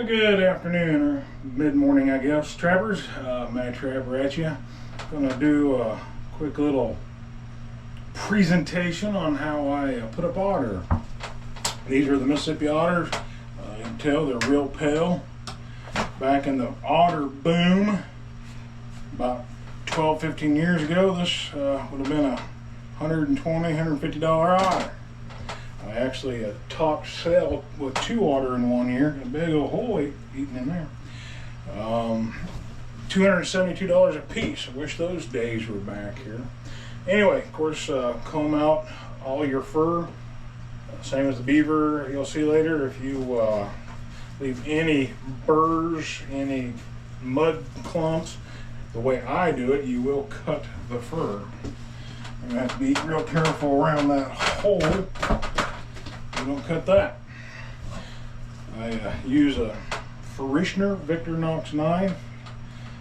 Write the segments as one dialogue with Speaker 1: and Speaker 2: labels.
Speaker 1: Good afternoon, or mid-morning, I guess, trappers. Madtrapper at you. Gonna do a quick little presentation on how I put up otter. These are the Mississippi otters. You can tell they're real pale. Back in the otter boom, about 12-15 years ago, this would have been a $120, $150 otter. I actually topped sale with 2 otter in 1 year. A big old hole eating in there. $272 a piece. I wish those days were back here. Anyway, of course, comb out all your fur. Same as the beaver you'll see later. If you leave any burrs, any mud clumps, the way I do it, you will cut the fur. You're gonna have to be real careful around that hole. You don't cut that. I use a Frischner Victorinox knife.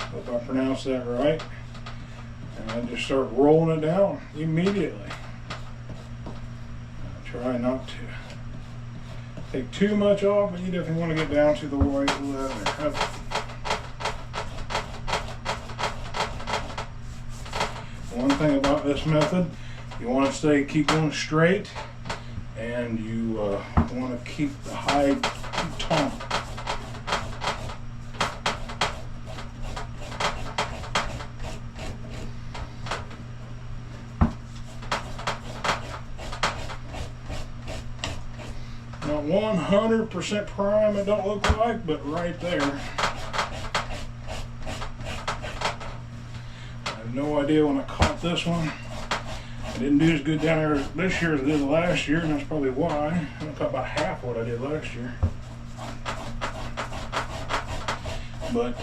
Speaker 1: Hope I pronounced that right. And I just start rolling it down immediately. I try not to take too much off, but you definitely want to get down to the white leather. One thing about this method, you want to keep going straight, and you want to keep the hide taut. Not 100% prime, it don't look like, but right there. I have no idea when I caught this one. I didn't do as good down there this year as I did last year, and that's probably why. I caught about half what I did last year. But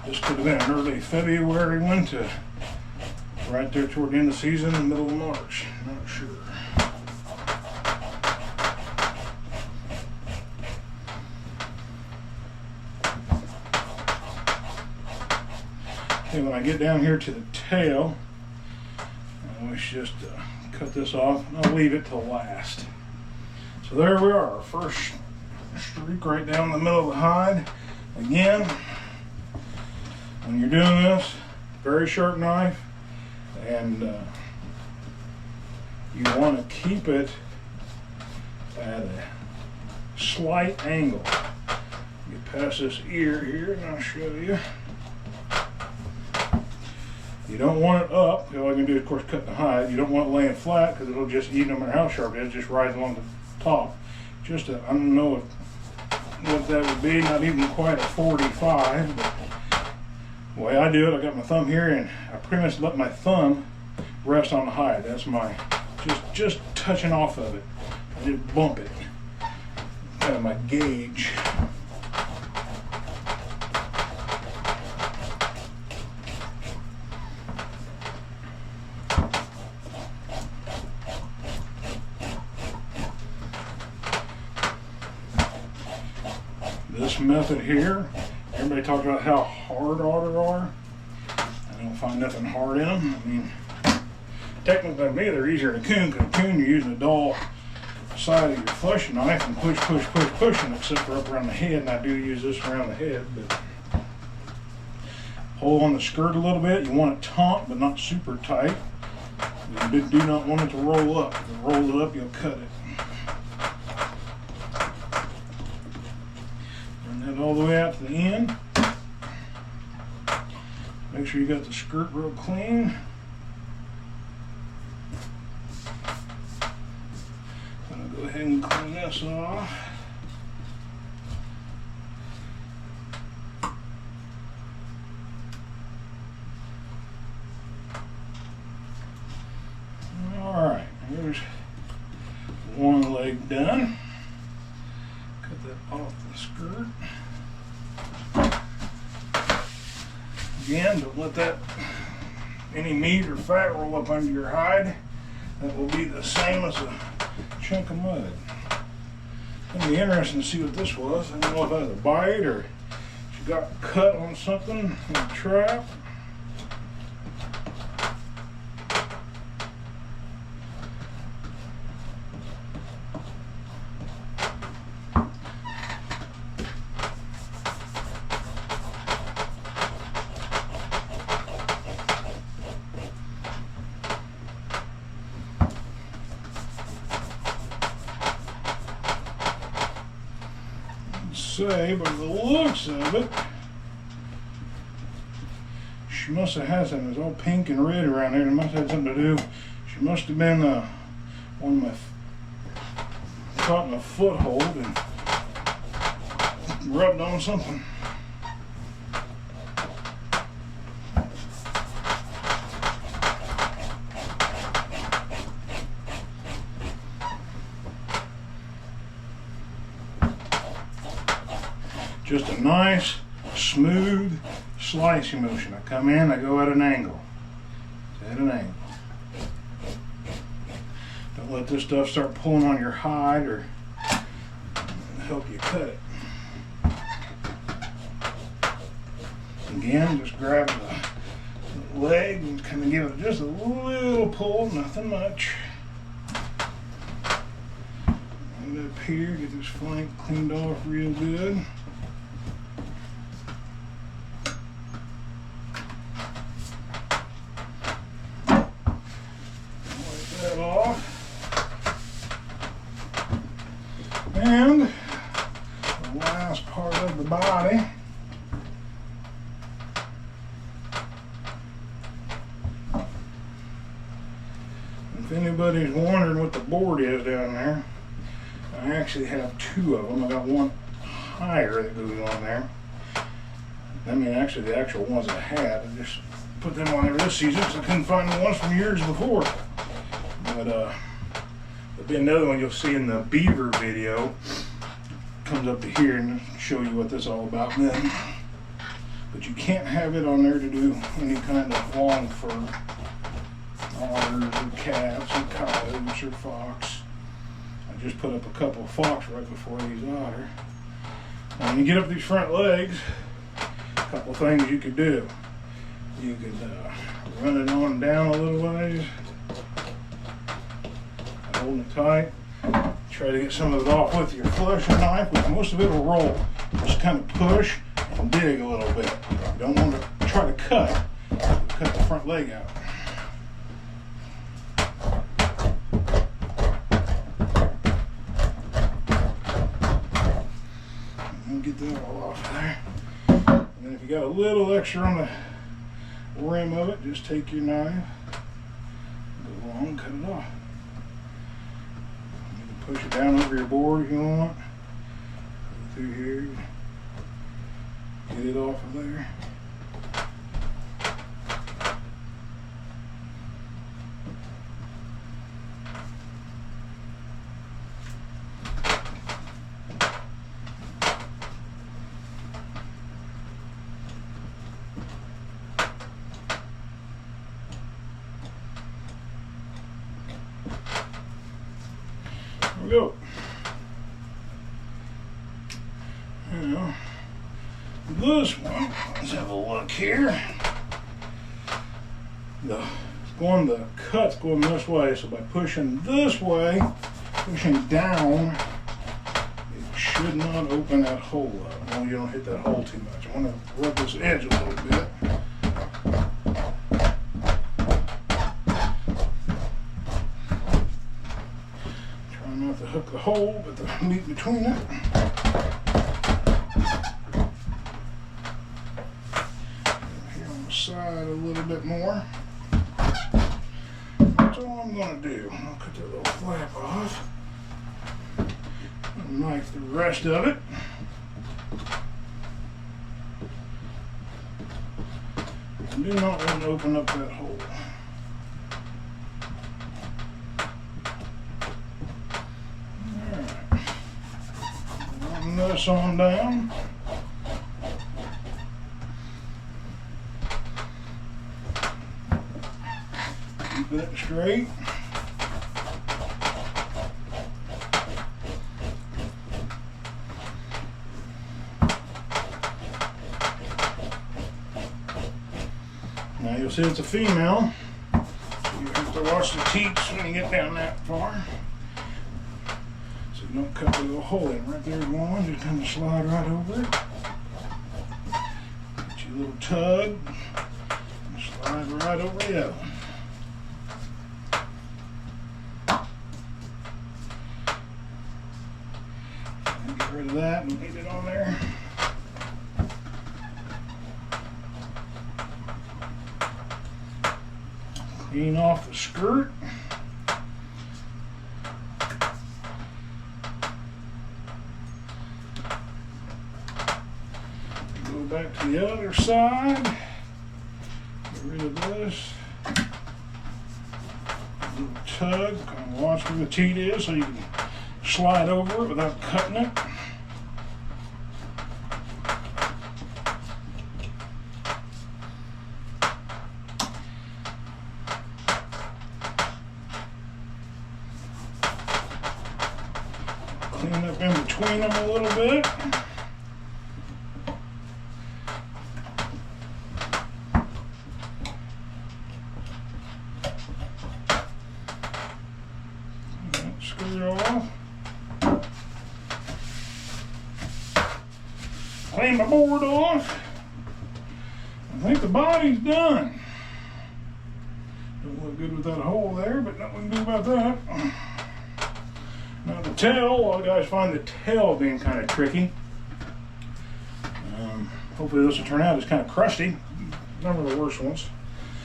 Speaker 1: this could have been an early February one to right there toward the end of the season, the middle of March. Not sure. Okay, when I get down here to the tail, I always just cut this off, and I'll leave it till last. So there we are, our first streak right down the middle of the hide. Again, when you're doing this, very sharp knife, and you want to keep it at a slight angle. Get past this ear here, and I'll show you. You don't want it up. All I can do is, of course, cut the hide. You don't want it laying flat because it'll just eat no matter how sharp it is. Just right along the top. Just I don't know what that would be. Not even quite a 45. But the way I do it, I got my thumb here, and I pretty much let my thumb rest on the hide. That's my just touching off of it. I just bump it. Kind of my gauge. This method here, everybody talks about how hard otter are. I don't find nothing hard in them. I mean, technically to me they're easier than a coon, because a coon you're using a dull side of your flush knife and pushing, except for up around the head, and I do use this around the head. But pull on the skirt a little bit. You want it taut, but not super tight. You do not want it to roll up. If it rolls it up, you'll cut it. All the way out to the end. Make sure you got the skirt real clean. I'm gonna go ahead and clean this off. All right, here's one leg done. Cut that off the skirt. Again, don't let any meat or fat roll up under your hide. That will be the same as a chunk of mud. It'll be interesting to see what this was. I don't know if that was a bite or she got cut on something in a trap. say, by the looks of it, she must have had something. It's all pink and red around there. It must have had something to do. She must have been one of my caught in a foothold and rubbed on something. Just a nice, smooth slicing motion. I come in, I go at an angle. It's at an angle. Don't let this stuff start pulling on your hide or help you cut it. Again, just grab the leg and kind of give it just a little pull, nothing much. And up here, get this flank cleaned off real good. And the last part of the body, if anybody's wondering what the board is down there, I actually have two of them. I got one higher that goes on there. I mean, actually the actual ones I had, I just put them on there this season because I couldn't find the ones from years before. But there'll be another one you'll see in the beaver video. Comes up to here and show you what this is all about then. But you can't have it on there to do any kind of long fur. Otters or cats or coyotes or fox. I just put up a couple of fox right before these otter. Now when you get up these front legs, a couple of things you could do. You could run it on down a little ways, holding it tight. Try to get some of it off with your fleshing knife, but most of it will roll. Just kind of push and dig a little bit. You don't want to try to cut the front leg out. And get that all off there. And then if you got a little extra on the rim of it, just take your knife, go along, cut it off. Push it down over your board if you want. Go through here. Get it off of there. There we go. Now, this one, let's have a look here. The cut's going this way, so by pushing this way, pushing down, it should not open that hole up. Well, you don't hit that hole too much. I want to rub this edge a little bit. Not to hook the hole, but the meat between it. Here on the side a little bit more. That's all I'm going to do. I'll cut that little flap off. Knife the rest of it. I do not want to open up that hole. This on down. Keep that straight. Now you'll see it's a female. You have to watch the teats when you get down that far. Don't cut the little hole in right there one, just kind of slide right over it. Get your little tug and slide right over the other one. And get rid of that and leave it on there. clean off the skirt. Go back to the other side. Get rid of this. Little tug. Kind of watch where the teat is so you can slide over it without cutting it. Clean up in between them a little bit. Screw it off. Clean my board off. I think the body's done. Don't look good with that hole there, but nothing we can do about that. Now the tail, a lot of guys find the tail being kind of tricky. Hopefully this will turn out. It's kind of crusty. None of the worst ones.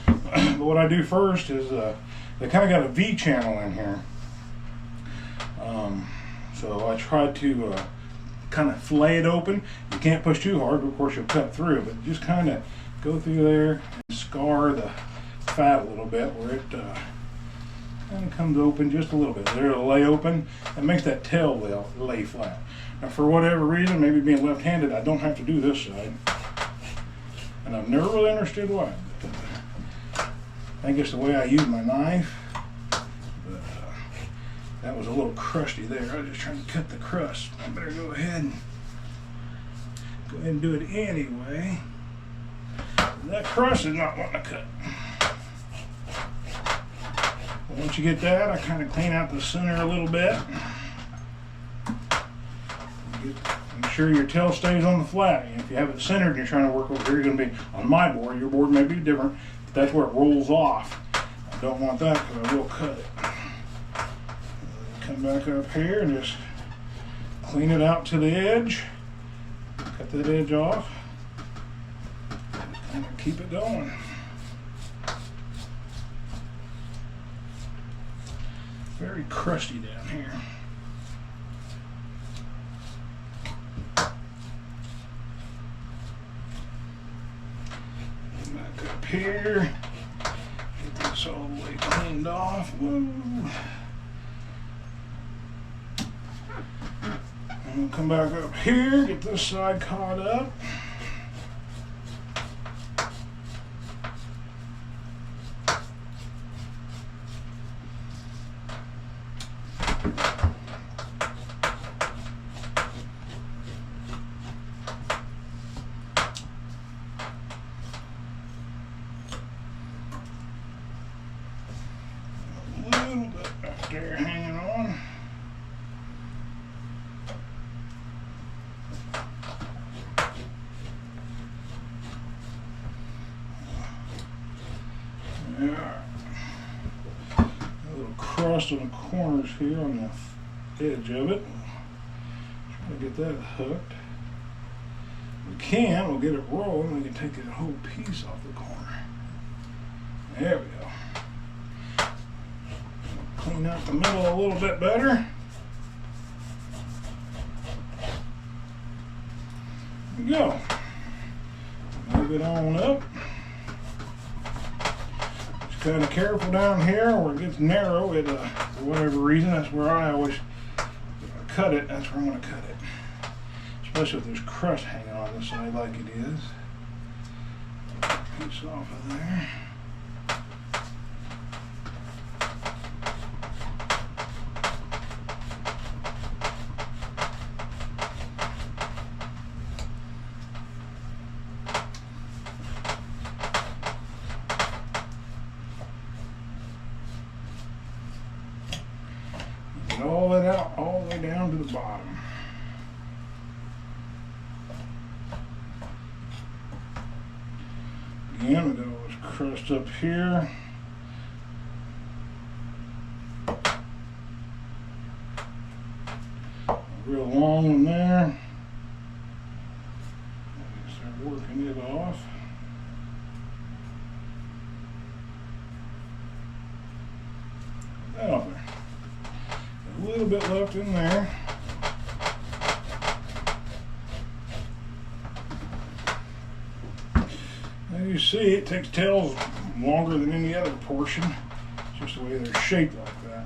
Speaker 1: But what I do first is they kind of got a V channel in here. So I try to kind of fillet it open. You can't push too hard, but of course you'll cut through. But just kind of go through there and scar the fat a little bit where it kind of comes open just a little bit. There it'll lay open and makes that tail lay flat. Now for whatever reason, maybe being left-handed, I don't have to do this side. And I've never really understood why. But, I think it's the way I use my knife. But, that was a little crusty there. I was just trying to cut the crust. I better go ahead and do it anyway. That crust is not wanting to cut. Once you get that, I kind of clean out the center a little bit. Make sure your tail stays on the flat. And if you have it centered and you're trying to work over here, you're going to be on my board. Your board may be different, but that's where it rolls off. I don't want that because I will cut it. Come back up here and just clean it out to the edge. Cut that edge off. And keep it going. Very crusty down here. Back up here. Get this all the way cleaned off. Whoa. And we'll come back up here, get this side caught up. A little bit back there hanging on. Yeah. A little crust on the corners here on the edge of it. Try to get that hooked. We can, we'll get it rolling, we can take that whole piece off the corner. There we go. Clean out the middle a little bit better. There we go. Move it on up. Just kind of careful down here where it gets narrow. For whatever reason, that's where I always, if I cut it, that's where I'm going to cut it. Especially if there's crust hanging on the side like it is. Piece off of there. Get all that out, all the way down to the bottom. Again, we got all this crust up here. A real long one there. Start working it off. little bit left in there. As you see, it takes tails longer than any other portion. It's just the way they're shaped like that.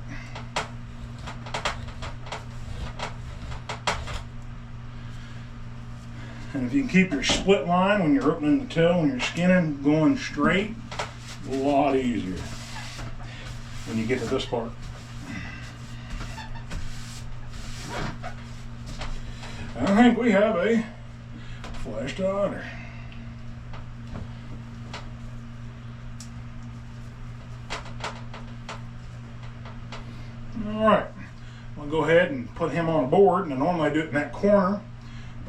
Speaker 1: And if you can keep your split line when you're opening the tail, when you're skinning, going straight, a lot easier when you get to this part. I think we have a fleshed otter. Alright, I'm going to go ahead and put him on a board, and I normally do it in that corner.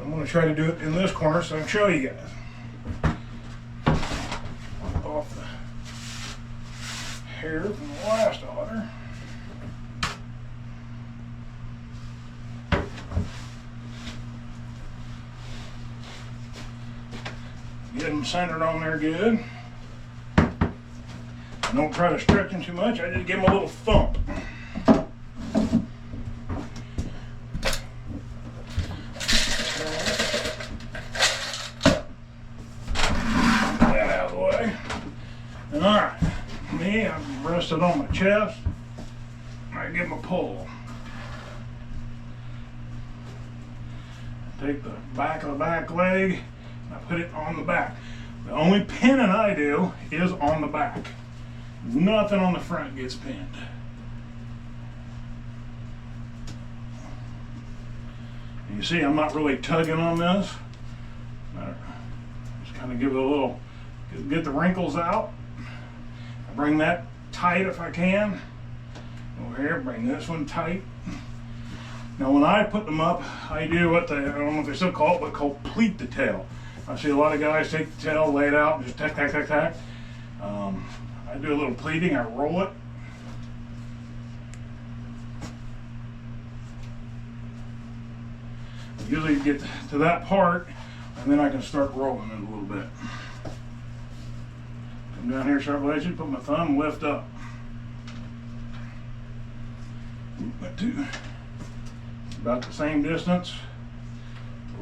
Speaker 1: I'm going to try to do it in this corner so I can show you guys. Off the hair from the last otter. Get them centered on there good. I don't try to stretch them too much, I just give them a little thump. Alright, me, I'm rested on my chest. I give him a pull. Take the back of the back leg, and I put it on the back. The only pinning I do is on the back. Nothing on the front gets pinned. You see, I'm not really tugging on this. Just kind of give it a little, get the wrinkles out. I bring that tight if I can. Over here, bring this one tight. Now when I put them up, I do what they, I don't know if they still call it, but called pleat the tail. I see a lot of guys take the tail, lay it out, and just tack, tack, tack, tack. I do a little pleating, I roll it. Usually get to that part, and then I can start rolling it a little bit. Come down here sharp edges, put my thumb, lift up. About the same distance.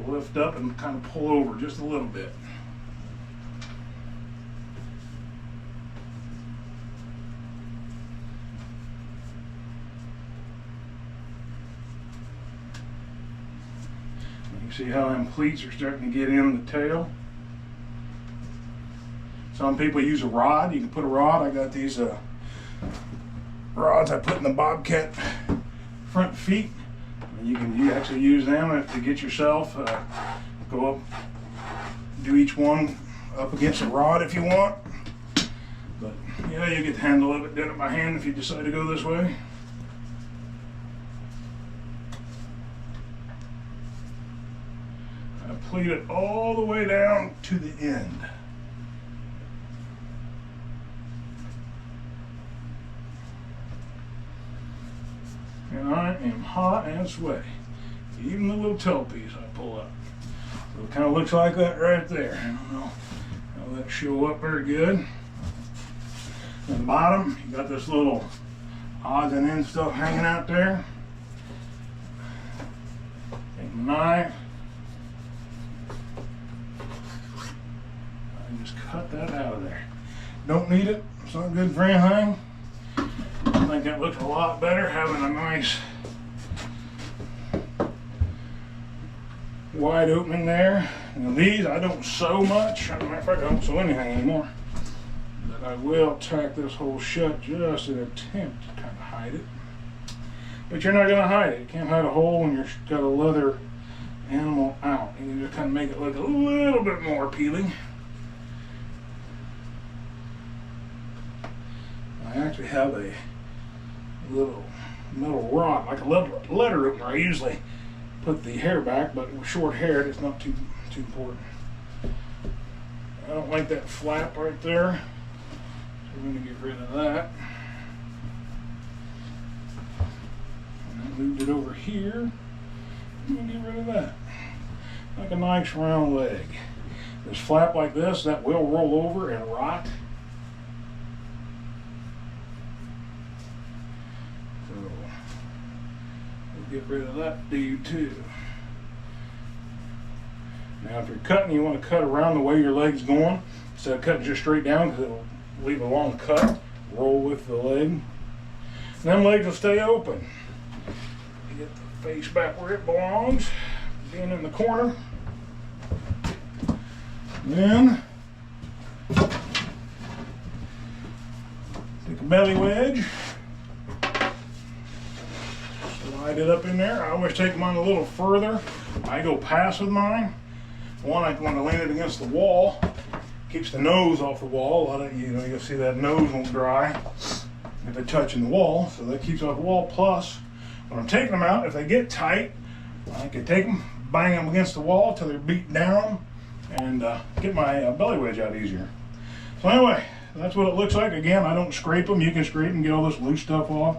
Speaker 1: Lift up and kind of pull over just a little bit. You see how them pleats are starting to get in the tail? Some people use a rod. You can put a rod. I got these rods I put in the bobcat front feet. You can actually use them to get yourself, go up, do each one up against a rod if you want. But yeah, you get the handle of it, doing it by hand if you decide to go this way. I pleat it all the way down to the end. And I am hot and sweaty. Even the little tail piece I pull up. So it kind of looks like that right there. I don't know how that show up very good. At the bottom, you got this little odds and ends stuff hanging out there. Take my knife. I just cut that out of there. Don't need it. It's not good for anything. I think that looks a lot better having a nice wide opening there. Now these I don't sew much. As a matter of fact, I don't sew anything anymore. But I will tack this hole shut just in an attempt to kind of hide it. But you're not going to hide it. You can't hide a hole when you've got a leather animal out. You can just kind of make it look a little bit more appealing. I actually have a little metal rod, like a letter opener. I usually put the hair back, but with short hair, it's not too important. I don't like that flap right there, so we're going to get rid of that. And I moved it over here. I'm going to get rid of that. Like a nice round leg. This flap like this, that will roll over and rot. Get rid of that dude too. Now if you're cutting, you want to cut around the way your leg's going instead of cutting just straight down, because it'll leave a long cut. Roll with the leg. And them legs will stay open. Get the face back where it belongs, being in the corner. Then take a belly wedge, slide it up in there. I always take mine a little further. I go past with mine. One, I want to lean it against the wall. Keeps the nose off the wall. A lot of you'll see that nose won't dry if it's touching the wall, so that keeps off the wall. Plus, when I'm taking them out, if they get tight, I can take them, bang them against the wall till they're beat down, and get my belly wedge out easier. So anyway, that's what it looks like. Again, I don't scrape them. You can scrape and get all this loose stuff off.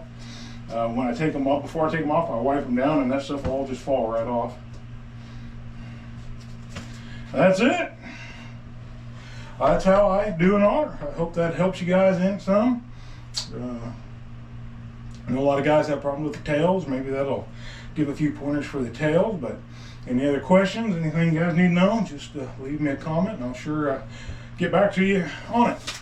Speaker 1: When I take them off, before I take them off, I wipe them down, and that stuff will all just fall right off. That's it. That's how I do an otter. I hope that helps you guys in some. I know a lot of guys have problems with the tails. Maybe that'll give a few pointers for the tails. But any other questions, anything you guys need to know, just leave me a comment, and I'll sure get back to you on it.